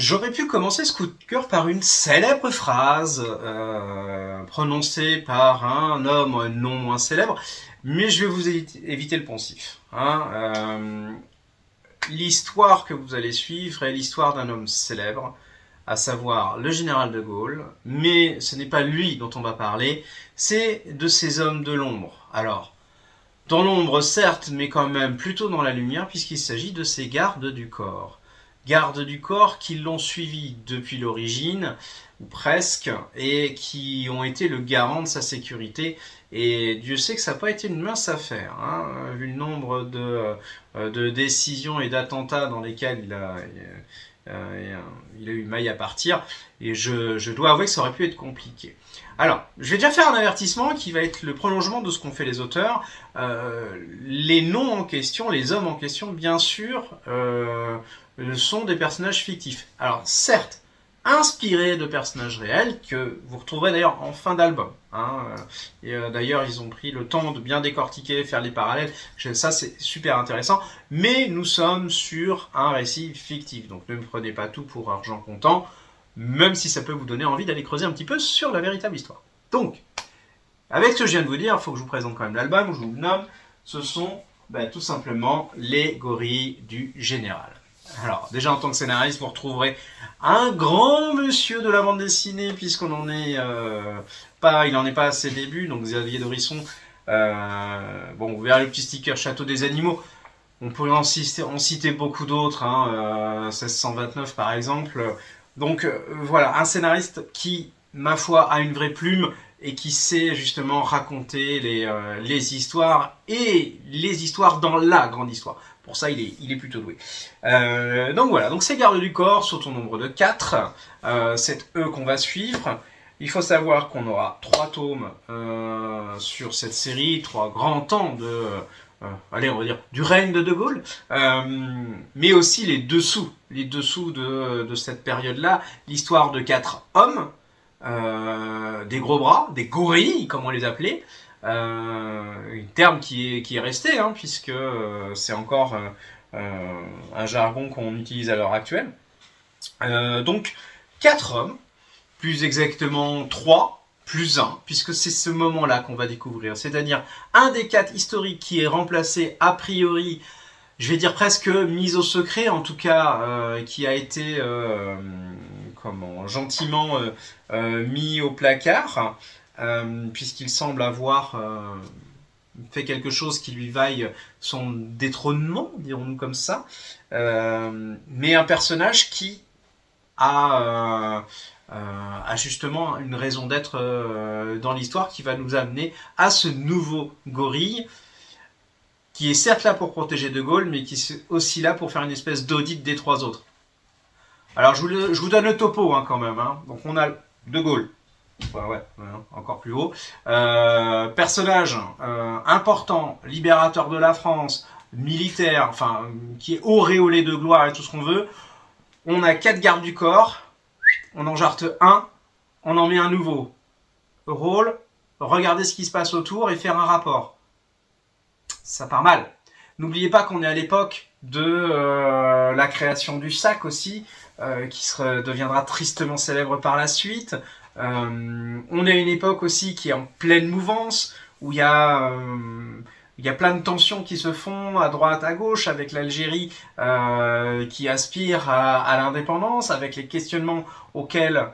J'aurais pu commencer ce coup de cœur par une célèbre phrase prononcée par un homme non moins célèbre, mais je vais vous éviter le poncif. L'histoire que vous allez suivre est l'histoire d'un homme célèbre, à savoir le général de Gaulle, mais ce n'est pas lui dont on va parler, c'est de ces hommes de l'ombre. Alors, dans l'ombre certes, mais quand même plutôt dans la lumière, puisqu'il s'agit de ces gardes du corps. Gardes du corps qui l'ont suivi depuis l'origine, ou presque, et qui ont été le garant de sa sécurité. Et Dieu sait que ça n'a pas été une mince affaire, vu le nombre de décisions et d'attentats dans lesquels il a eu maille à partir, et je dois avouer que ça aurait pu être compliqué. Alors, je vais déjà faire un avertissement qui va être le prolongement de ce qu'ont fait les auteurs. Les noms en question, les hommes en question, bien sûr, sont des personnages fictifs. Alors, certes, inspirés de personnages réels que vous retrouverez d'ailleurs en fin d'album. D'ailleurs, ils ont pris le temps de bien décortiquer, faire les parallèles. Ça, c'est super intéressant. Mais nous sommes sur un récit fictif. Donc, ne me prenez pas tout pour argent comptant, même si ça peut vous donner envie d'aller creuser un petit peu sur la véritable histoire. Donc, avec ce que je viens de vous dire, il faut que je vous présente quand même l'album, je vous le nomme. Ce sont tout simplement les gorilles du général. Alors, déjà en tant que scénariste, vous retrouverez un grand monsieur de la bande dessinée, puisqu'on en est pas, il n'en est pas à ses débuts, donc Xavier Dorisson. Vous verrez le petit sticker Château des animaux. On pourrait en citer beaucoup d'autres, 1629 par exemple. Donc voilà, un scénariste qui, ma foi, a une vraie plume et qui sait justement raconter les histoires et les histoires dans la grande histoire. Pour ça, il est plutôt doué. Donc voilà, donc ces gardes du corps sont au nombre de 4. C'est eux qu'on va suivre. Il faut savoir qu'on aura 3 tomes sur cette série, 3 grands temps de... on va dire, du règne de Gaulle, mais aussi les dessous de cette période-là, l'histoire de 4 hommes, des gros bras, des gorilles, comme on les appelait, un terme qui est resté, puisque c'est encore un jargon qu'on utilise à l'heure actuelle. Donc, 4 hommes, plus exactement 3, plus 1, puisque c'est ce moment-là qu'on va découvrir. C'est-à-dire un des 4 historiques qui est remplacé a priori, je vais dire presque mis au secret, en tout cas qui a été gentiment mis au placard, puisqu'il semble avoir fait quelque chose qui lui vaille son détrônement, dirons-nous comme ça. Mais un personnage qui a justement une raison d'être dans l'histoire qui va nous amener à ce nouveau gorille qui est certes là pour protéger De Gaulle, mais qui est aussi là pour faire une espèce d'audit des 3 autres. Alors je vous donne le topo quand même. Donc on a De Gaulle, encore plus haut. Personnage important, libérateur de la France, militaire, qui est auréolé de gloire et tout ce qu'on veut. On a 4 gardes du corps. On en jarte un, on en met un nouveau. Rôle, regarder ce qui se passe autour et faire un rapport. Ça part mal. N'oubliez pas qu'on est à l'époque de la création du sac aussi, qui deviendra tristement célèbre par la suite. On est à une époque aussi qui est en pleine mouvance, où il y a plein de tensions qui se font à droite, à gauche, avec l'Algérie qui aspire à l'indépendance, avec les questionnements auxquels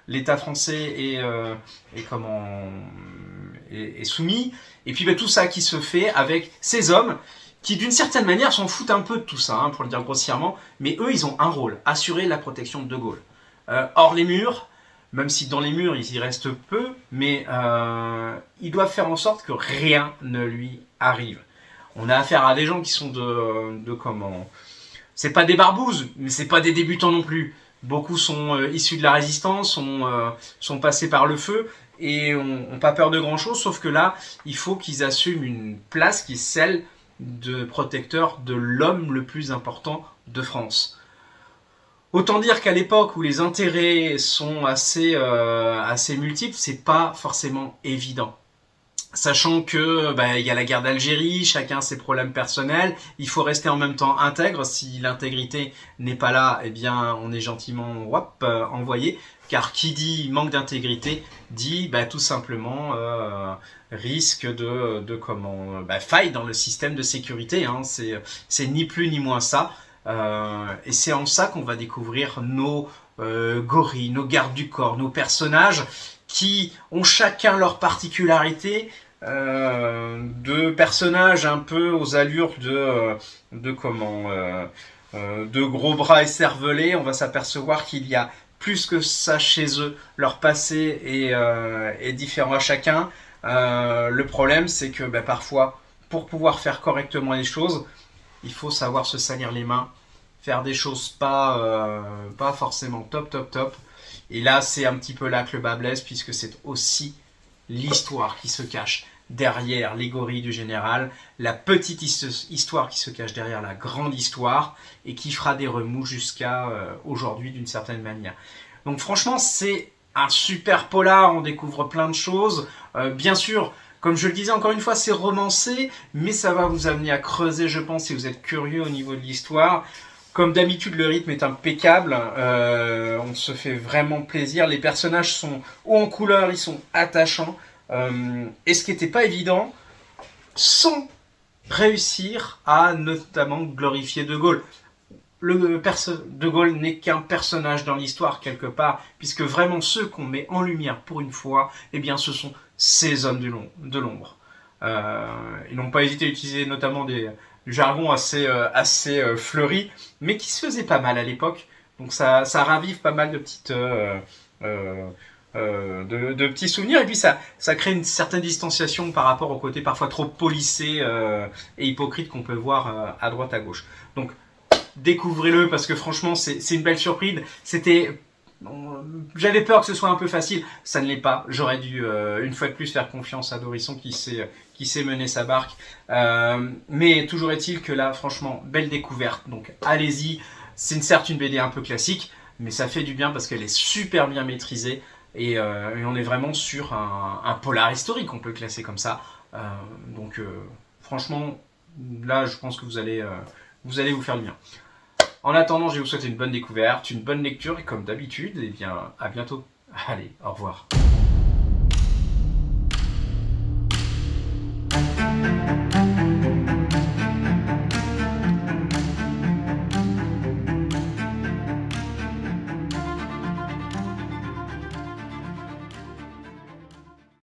l'État français est soumis. Et puis tout ça qui se fait avec ces hommes qui d'une certaine manière s'en foutent un peu de tout ça, pour le dire grossièrement, mais eux ils ont un rôle, assurer la protection de Gaulle. Hors les murs, même si dans les murs il y reste peu, mais ils doivent faire en sorte que rien ne lui arrive. On a affaire à des gens qui sont c'est pas des barbouzes, mais c'est pas des débutants non plus. Beaucoup sont issus de la résistance, sont passés par le feu et n'ont pas peur de grand chose, sauf que là, il faut qu'ils assument une place qui est celle de protecteur de l'homme le plus important de France. Autant dire qu'à l'époque où les intérêts sont assez multiples, c'est pas forcément évident. Sachant que il y a la guerre d'Algérie, chacun ses problèmes personnels, il faut rester en même temps intègre. Si l'intégrité n'est pas là, eh bien on est gentiment envoyé. Car qui dit manque d'intégrité dit tout simplement risque de faille dans le système de sécurité. Hein. C'est ni plus ni moins ça. Et c'est en ça qu'on va découvrir nos gorilles, nos gardes du corps, nos personnages qui ont chacun leur particularité. De personnages un peu aux allures de gros bras écervelés, on va s'apercevoir qu'il y a plus que ça chez eux. Leur passé est différent à chacun. Le problème, c'est que parfois, pour pouvoir faire correctement les choses, il faut savoir se salir les mains, faire des choses pas forcément top. Et là, c'est un petit peu là que le bas blesse, puisque c'est aussi l'histoire qui se cache derrière les gorilles du général, la petite histoire qui se cache derrière la grande histoire et qui fera des remous jusqu'à aujourd'hui d'une certaine manière. Donc franchement, c'est un super polar, on découvre plein de choses. Bien sûr, comme je le disais encore une fois, c'est romancé, mais ça va vous amener à creuser, je pense, si vous êtes curieux au niveau de l'histoire. Comme d'habitude, le rythme est impeccable, on se fait vraiment plaisir, les personnages sont hauts en couleur, ils sont attachants. Et ce qui n'était pas évident, sans réussir à notamment glorifier De Gaulle. De Gaulle n'est qu'un personnage dans l'histoire quelque part, puisque vraiment ceux qu'on met en lumière pour une fois, eh bien ce sont ces hommes de l'ombre. Ils n'ont pas hésité à utiliser notamment du jargon assez fleuri, mais qui se faisait pas mal à l'époque. Donc ça ravive pas mal de petites... de petits souvenirs, et puis ça crée une certaine distanciation par rapport au côté parfois trop policé et hypocrite qu'on peut voir à droite à gauche. Donc découvrez-le, parce que franchement c'est une belle surprise. J'avais peur que ce soit un peu facile, ça ne l'est pas. J'aurais dû une fois de plus faire confiance à Dorisson qui sait mener sa barque, mais toujours est-il que là franchement belle découverte, donc allez-y. C'est certes une BD un peu classique, mais ça fait du bien parce qu'elle est super bien maîtrisée. Et on est vraiment sur un polar historique, on peut le classer comme ça. Donc franchement, là je pense que vous allez vous faire du bien. En attendant, je vais vous souhaiter une bonne découverte, une bonne lecture, et comme d'habitude, eh bien à bientôt. Allez, au revoir.